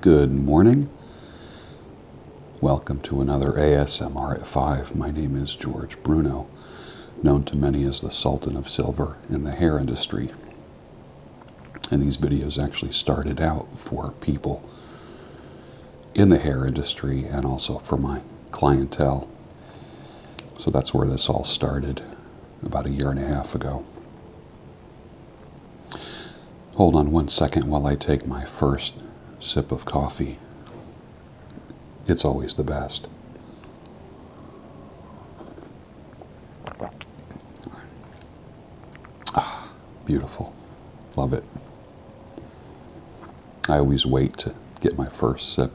Good morning. Welcome to another ASMR at 5. My name is George Bruno, known to many as the Sultan of Silver in the hair industry. And these videos actually started out for people in the hair industry and also for my clientele. So that's where this all started about 1.5 years ago. Hold on one second while I take my first sip of coffee. It's always the best. Beautiful. Love it. I always wait to get my first sip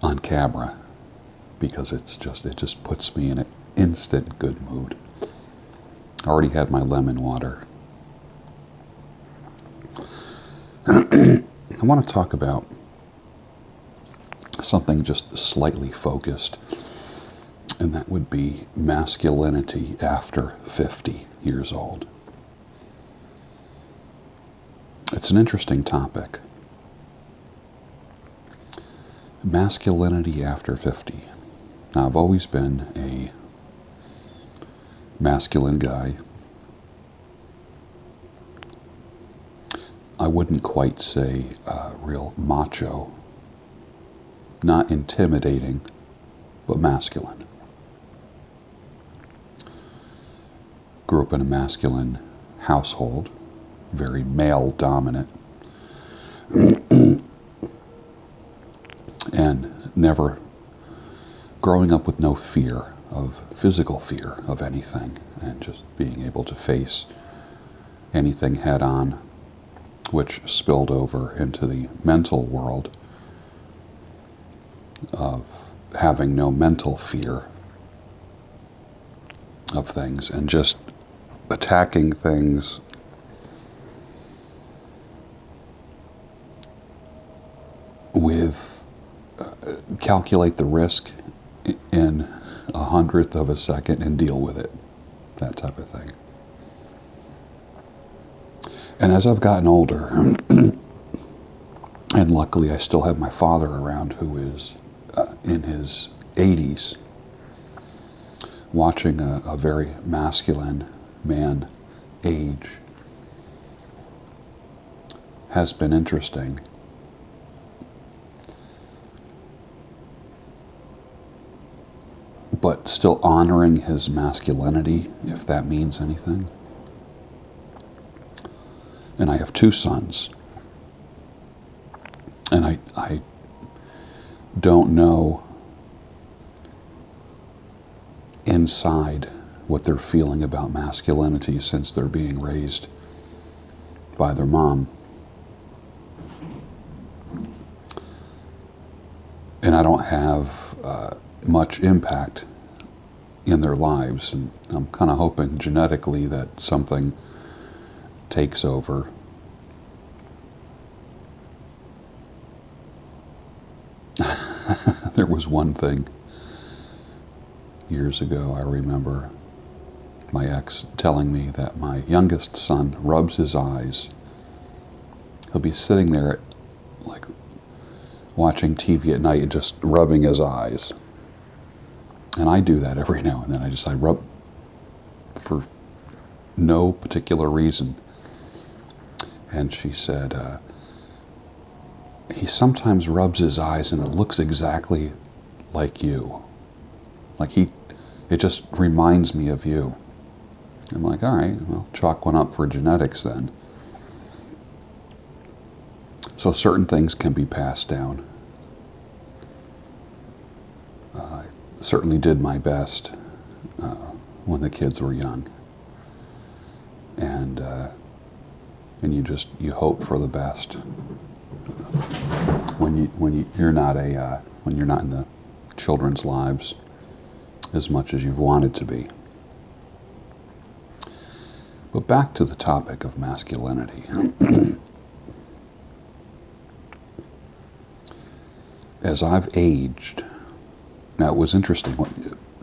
on camera because it just puts me in an instant good mood. I already had my lemon water. I want to talk about something just slightly focused, and that would be masculinity after 50 years old. It's an interesting topic. Masculinity after 50. Now, I've always been a masculine guy. I wouldn't quite say real macho. Not intimidating, but masculine. Grew up in a masculine household, very male dominant, and never growing up with no fear of physical fear of anything, and just being able to face anything head on, which spilled over into the mental world of having no mental fear of things and just attacking things with calculate the risk in 1/100th of a second and deal with it, that type of thing. And as I've gotten older, and luckily I still have my father around who is in his 80s, watching a very masculine man age has been interesting. But still honoring his masculinity, if that means anything. And I have 2 sons. And I don't know inside what they're feeling about masculinity since they're being raised by their mom. And I don't have much impact in their lives. And I'm kind of hoping genetically that something takes over. There was one thing years ago, I remember my ex telling me that my youngest son rubs his eyes. He'll be sitting there like watching TV at night and just rubbing his eyes. And I do that every now and then. I rub for no particular reason. And she said, he sometimes rubs his eyes and it looks exactly like you. Like it just reminds me of you. I'm like, all right, well, chalk one up for genetics then. So certain things can be passed down. I certainly did my best when the kids were young. And you hope for the best when you're not in the children's lives as much as you've wanted to be. But back to the topic of masculinity. As I've aged, now it was interesting.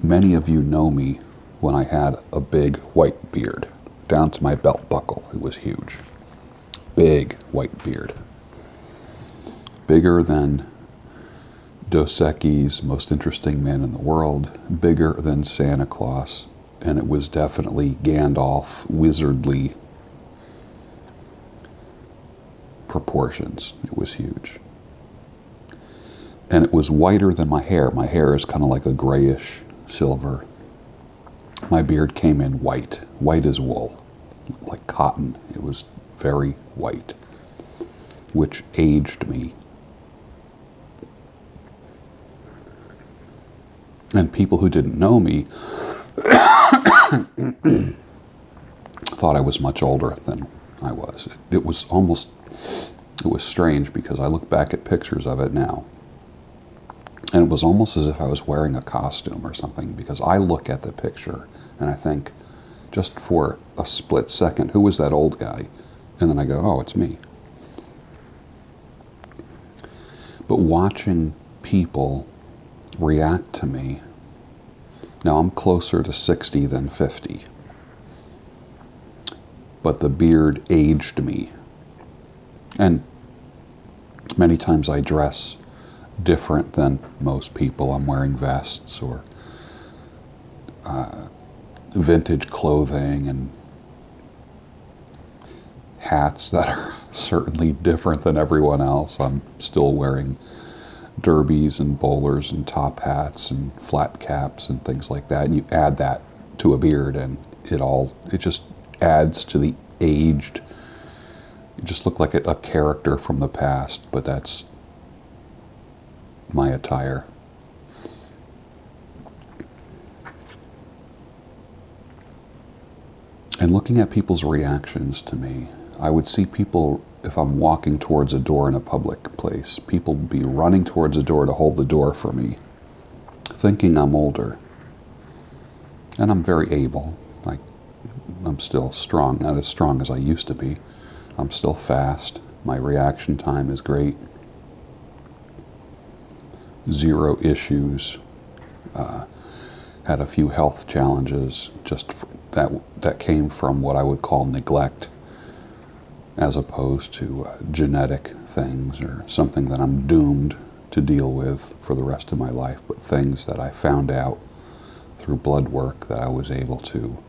Many of you know me when I had a big white beard down to my belt buckle. It was huge. Big white beard. bigger than Dos Equis' Most Interesting Man in the World, bigger than Santa Claus, and it was definitely Gandalf wizardly proportions. It was huge. And it was whiter than my hair. My hair is kind of like a grayish silver. My beard came in white as wool, like cotton. It was very white, which aged me. And people who didn't know me thought I was much older than I was. It was strange because I look back at pictures of it now, and it was almost as if I was wearing a costume or something, because I look at the picture and I think, just for a split second, who was that old guy? And then I go, oh, it's me. But watching people react to me, now I'm closer to 60 than 50, but the beard aged me. And many times I dress different than most people. I'm wearing vests or vintage clothing and hats that are certainly different than everyone else. I'm still wearing derbies and bowlers and top hats and flat caps and things like that. And you add that to a beard and it just adds to the aged. You just look like a character from the past, but that's my attire. And looking at people's reactions to me, I would see people, if I'm walking towards a door in a public place, people would be running towards a door to hold the door for me, thinking I'm older. And I'm very able. I'm still strong, not as strong as I used to be. I'm still fast. My reaction time is great. 0 issues. Had a few health challenges, just that came from what I would call neglect, as opposed to genetic things or something that I'm doomed to deal with for the rest of my life, but things that I found out through blood work that I was able to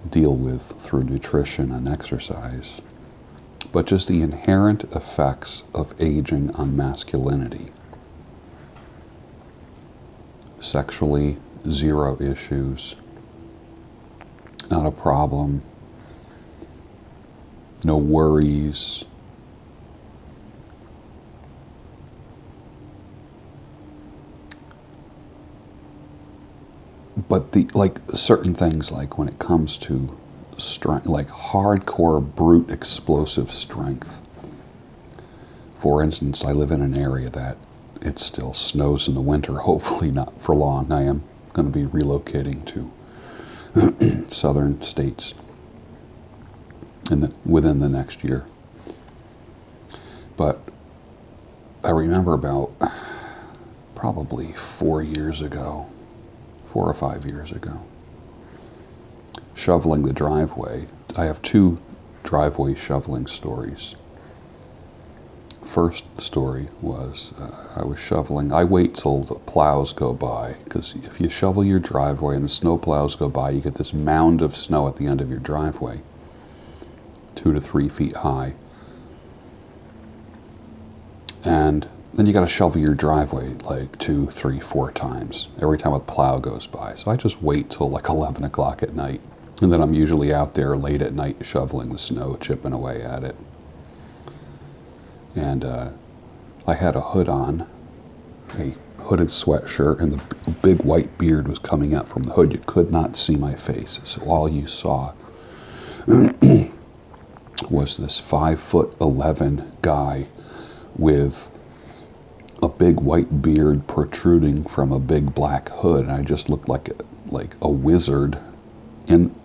deal with through nutrition and exercise. But just the inherent effects of aging on masculinity. Sexually, 0 issues. Not a problem. No worries. But certain things, like when it comes to strength, like hardcore, brute, explosive strength. For instance, I live in an area that it still snows in the winter, hopefully not for long. I am going to be relocating to southern states within the next year. But I remember about probably 4 or 5 years ago, shoveling the driveway. I have 2 driveway shoveling stories. First story was I was shoveling. I wait till the plows go by, because if you shovel your driveway and the snow plows go by, you get this mound of snow at the end of your driveway, 2 to 3 feet high. And then you got to shovel your driveway like 2, 3, 4 times every time a plow goes by. So I just wait till like 11 o'clock at night. And then I'm usually out there late at night shoveling the snow, chipping away at it. And I had a hood on, a hooded sweatshirt, and the big white beard was coming out from the hood. You could not see my face. So all you saw was this 5'11" guy with a big white beard protruding from a big black hood, and I just looked like a wizard. And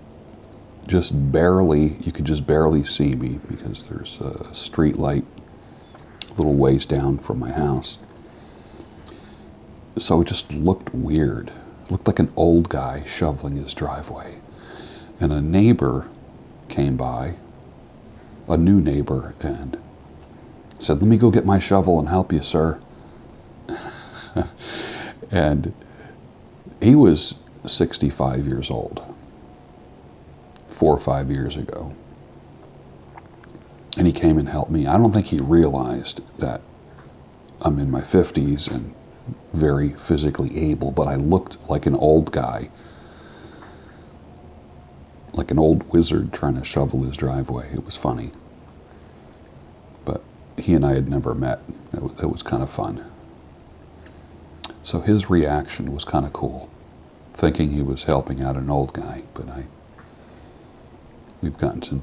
just barely, you could just barely see me because there's a street light a little ways down from my house. So it just looked weird. It looked like an old guy shoveling his driveway. And a neighbor came by, a new neighbor, and Said, let me go get my shovel and help you, sir. And he was 65 years old, 4 or 5 years ago. And he came and helped me. I don't think he realized that I'm in my 50s and very physically able, but I looked like an old guy, like an old wizard trying to shovel his driveway. It was funny. But he and I had never met. It was kind of fun. So his reaction was kind of cool, thinking he was helping out an old guy, but we've gotten to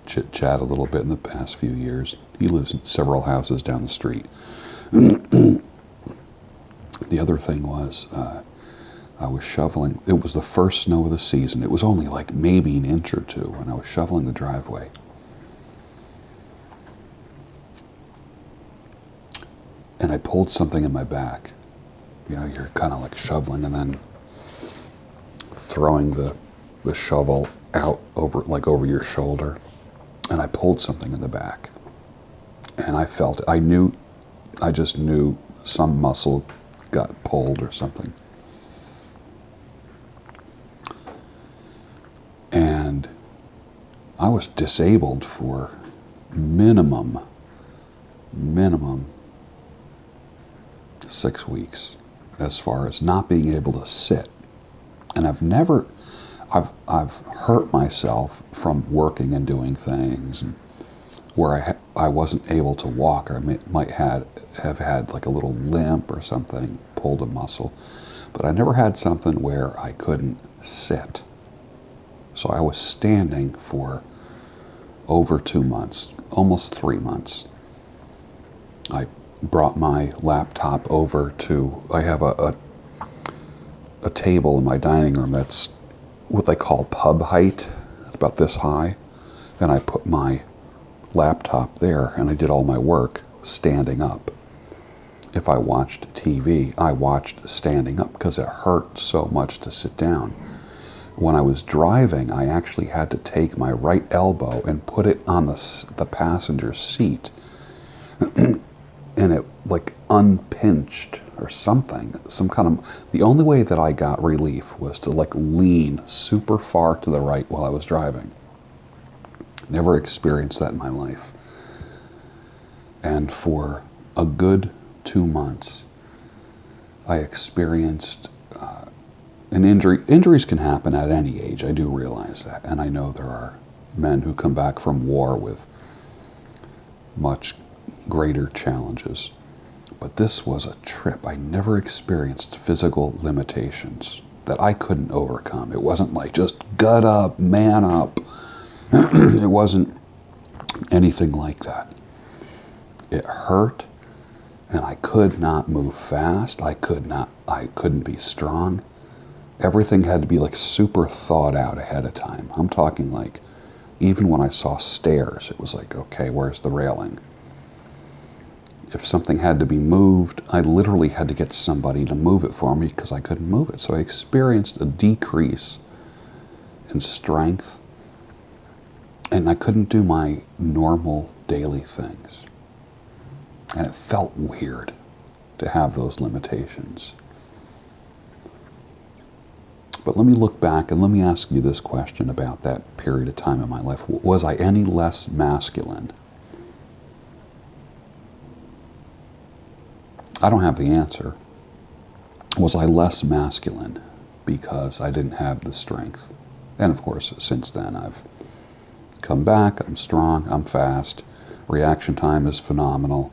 chit-chat a little bit in the past few years. He lives in several houses down the street. The other thing was, I was shoveling. It was the first snow of the season. It was only like maybe an inch or two, and I was shoveling the driveway. And I pulled something in my back. You know, you're kind of like shoveling and then throwing the shovel out over your shoulder. And I pulled something in the back. And I felt it. I just knew some muscle got pulled or something. And I was disabled for minimum 6 weeks as far as not being able to sit. And I've hurt myself from working and doing things and where I wasn't able to walk, or I might have had like a little limp or something, pulled a muscle, but I never had something where I couldn't sit. So I was standing for over 2 months, almost 3 months. I brought my laptop over I have a table in my dining room that's what they call pub height, about this high, and I put my laptop there and I did all my work standing up. If I watched TV, I watched standing up because it hurt so much to sit down. When I was driving, I actually had to take my right elbow and put it on the passenger seat and it like unpinched or something, the only way that I got relief was to like lean super far to the right while I was driving. Never experienced that in my life. And for a good 2 months, I experienced an injury. Injuries can happen at any age, I do realize that. And I know there are men who come back from war with much greater challenges. But this was a trip. I never experienced physical limitations that I couldn't overcome. It wasn't like just gut up, man up. It wasn't anything like that. It hurt, and I could not move fast. I couldn't be strong. Everything had to be like super thought out ahead of time. I'm talking like, even when I saw stairs, it was like, okay, where's the railing? If something had to be moved, I literally had to get somebody to move it for me because I couldn't move it. So I experienced a decrease in strength, and I couldn't do my normal daily things. And it felt weird to have those limitations. But let me look back and let me ask you this question about that period of time in my life. Was I any less masculine? I don't have the answer. Was I less masculine because I didn't have the strength? And of course, since then, I've come back. I'm strong. I'm fast. Reaction time is phenomenal.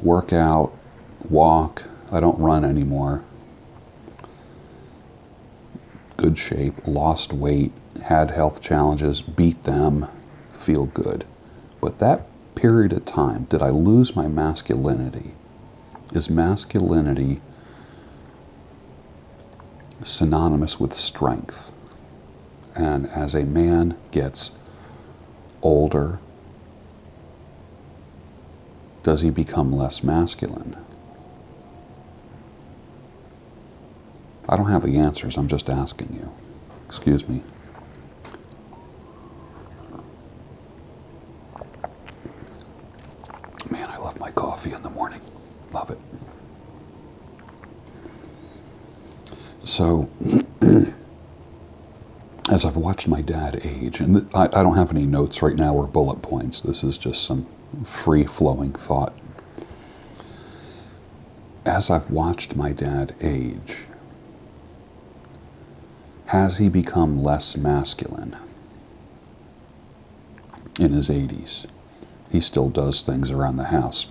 Work out, walk. I don't run anymore. Good shape. Lost weight. Had health challenges. Beat them. Feel good. But that period of time, did I lose my masculinity? Is masculinity synonymous with strength? And as a man gets older, does he become less masculine? I don't have the answers, I'm just asking you. Excuse me. my coffee in the morning. Love it. So, as I've watched my dad age, and I don't have any notes right now or bullet points, this is just some free-flowing thought. As I've watched my dad age, has he become less masculine in his 80s? He still does things around the house.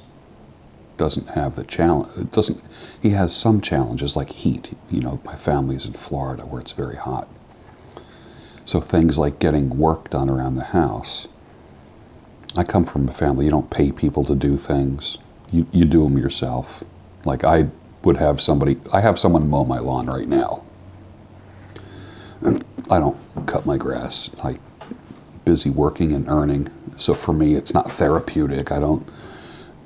Doesn't have the challenge. He has some challenges like heat. You know, my family's in Florida where it's very hot. So things like getting work done around the house. I come from a family, you don't pay people to do things. You do them yourself. Like I have someone mow my lawn right now. I don't cut my grass. I'm busy working and earning. So for me, it's not therapeutic. I don't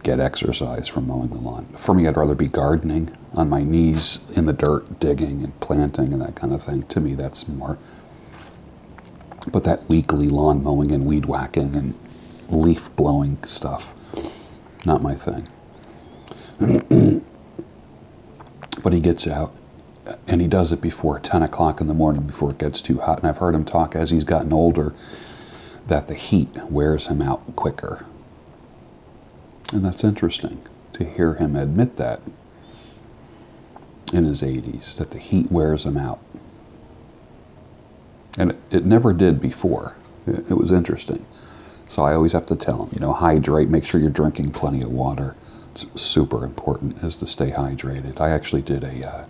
get exercise from mowing the lawn. For me, I'd rather be gardening on my knees in the dirt, digging and planting and that kind of thing. To me, that's more. But that weekly lawn mowing and weed whacking and leaf blowing stuff, not my thing. But he gets out, and he does it before 10 o'clock in the morning, before it gets too hot. And I've heard him talk as he's gotten older that the heat wears him out quicker. And that's interesting to hear him admit that in his 80s, that the heat wears him out. And it never did before. It was interesting. So I always have to tell him, hydrate, make sure you're drinking plenty of water. It's super important is to stay hydrated. I actually did a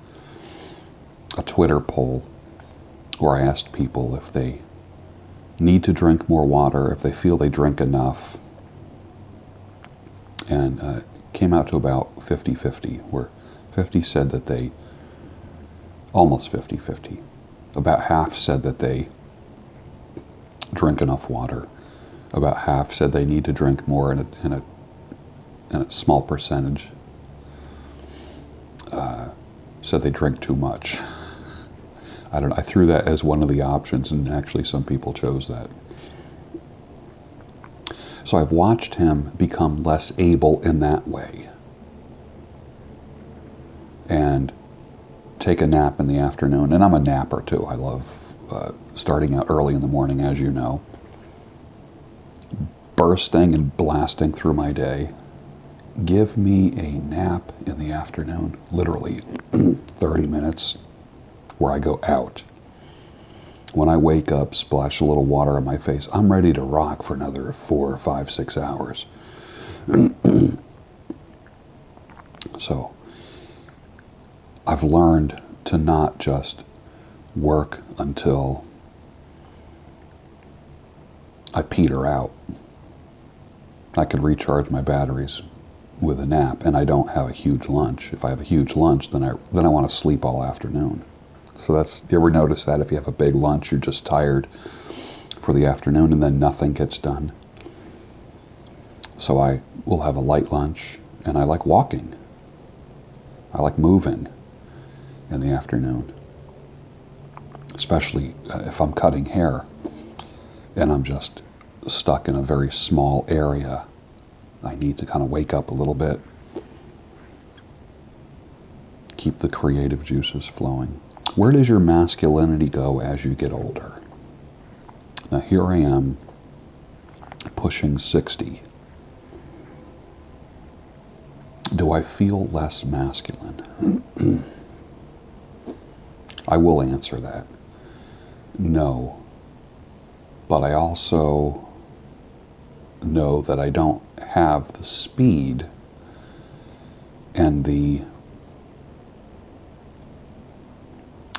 Twitter poll where I asked people if they need to drink more water, if they feel they drink enough. And came out to about 50-50, where 50 said that they, almost 50-50, about half said that they drink enough water. About half said they need to drink more, and a small percentage said they drink too much. I threw that as one of the options, and actually some people chose that. So I've watched him become less able in that way. And take a nap in the afternoon. And I'm a napper too. I love starting out early in the morning, as you know. Bursting and blasting through my day. Give me a nap in the afternoon. Literally 30 minutes where I go out. When I wake up, splash a little water on my face, I'm ready to rock for another 4, 5, 6 hours. So, I've learned to not just work until I peter out. I can recharge my batteries with a nap, and I don't have a huge lunch. If I have a huge lunch, then I want to sleep all afternoon. So you ever notice that if you have a big lunch, you're just tired for the afternoon and then nothing gets done? So I will have a light lunch, and I like walking. I like moving in the afternoon, especially if I'm cutting hair and I'm just stuck in a very small area. I need to kind of wake up a little bit, keep the creative juices flowing. Where does your masculinity go as you get older? Now here I am, pushing 60. Do I feel less masculine? I will answer that. No. But I also know that I don't have the speed and the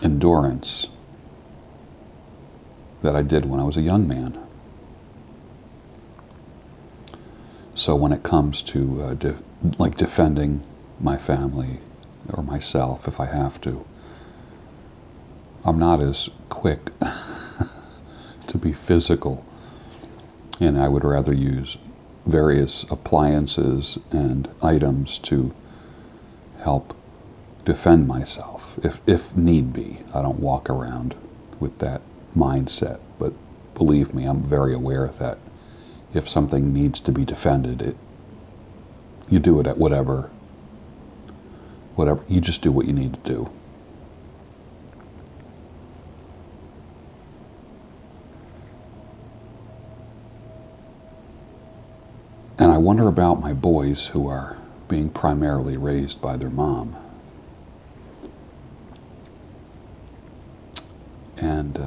endurance that I did when I was a young man. So when it comes to defending my family or myself, if I have to, I'm not as quick to be physical, and I would rather use various appliances and items to help defend myself, if need be. I don't walk around with that mindset, but believe me, I'm very aware that if something needs to be defended, you do it at whatever, you just do what you need to do. And I wonder about my boys who are being primarily raised by their mom. And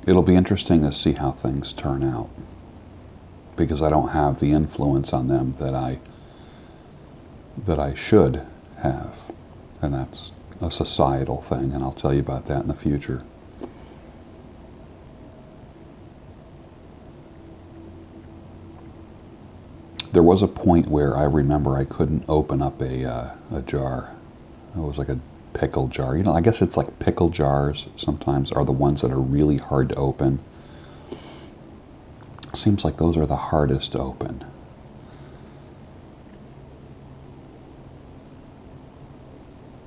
it'll be interesting to see how things turn out, because I don't have the influence on them that I should have. And that's a societal thing, and I'll tell you about that in the future. There was a point where I remember I couldn't open up a jar. It was like a pickle jar. You know, I guess it's like pickle jars sometimes are the ones that are really hard to open. Seems like those are the hardest to open.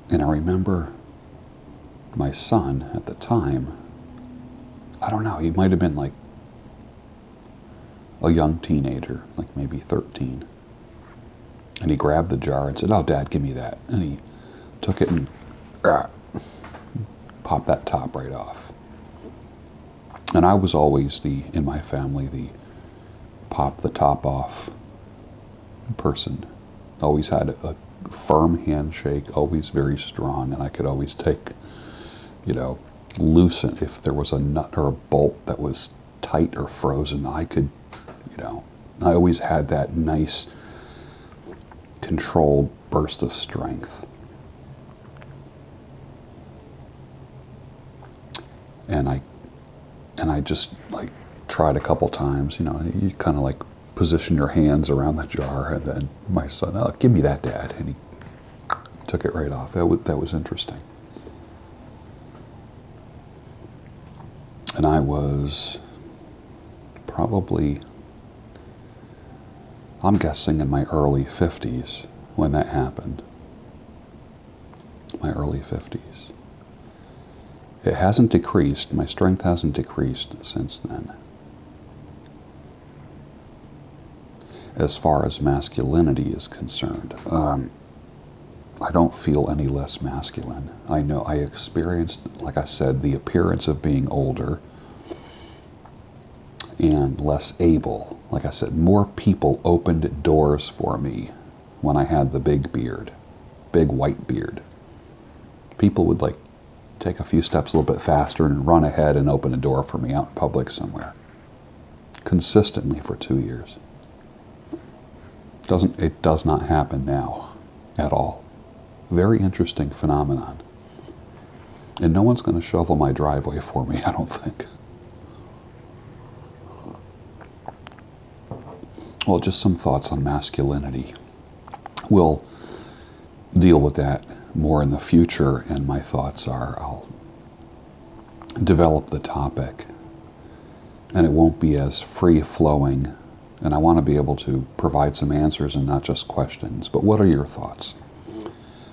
And I remember my son at the time, I don't know, he might have been like a young teenager, like maybe 13. And he grabbed the jar and said, "Oh, Dad, give me that." And he took it and popped that top right off. And I was always in my family, the pop the top off person. Always had a firm handshake, always very strong, and I could always take, loosen if there was a nut or a bolt that was tight or frozen. I could, I always had that nice controlled burst of strength. And I just like tried a couple times, you kind of like position your hands around the jar, and then my son, "Oh, give me that, Dad," and he took it right off. That was interesting. And I was probably, I'm guessing, in my early 50s when that happened. My early 50s. It hasn't decreased. My strength hasn't decreased since then. As far as masculinity is concerned, I don't feel any less masculine. I know I experienced, like I said, the appearance of being older and less able. Like I said, more people opened doors for me when I had the big beard, big white beard. People would like take a few steps a little bit faster and run ahead and open a door for me out in public somewhere. Consistently for 2 years. It does not happen now at all. Very interesting phenomenon. And no one's going to shovel my driveway for me, I don't think. Well, just some thoughts on masculinity. We'll deal with that more in the future, and my thoughts are I'll develop the topic, and it won't be as free-flowing, and I want to be able to provide some answers and not just questions. But what are your thoughts?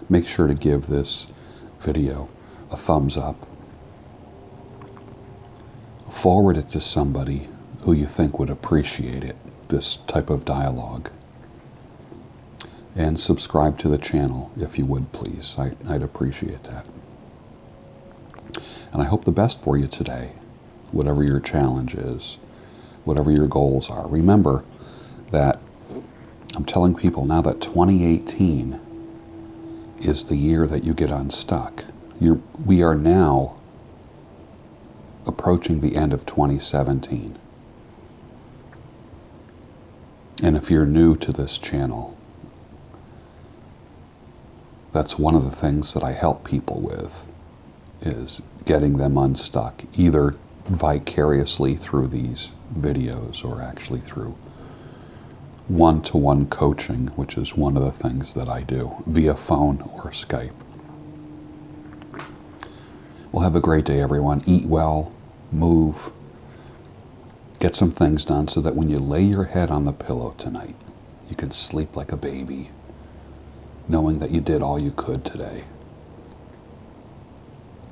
Make sure to give this video a thumbs up. Forward it to somebody who you think would appreciate it, this type of dialogue. And subscribe to the channel if you would, please. I'd appreciate that. And I hope the best for you today, whatever your challenge is, whatever your goals are. Remember that I'm telling people now that 2018 is the year that you get unstuck. We are now approaching the end of 2017. And if you're new to this channel, that's one of the things that I help people with, is getting them unstuck, either vicariously through these videos or actually through one-to-one coaching, which is one of the things that I do via phone or Skype. Well, have a great day, everyone. Eat well, move, get some things done so that when you lay your head on the pillow tonight, you can sleep like a baby, knowing that you did all you could today.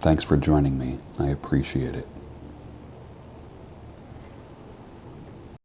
Thanks for joining me. I appreciate it.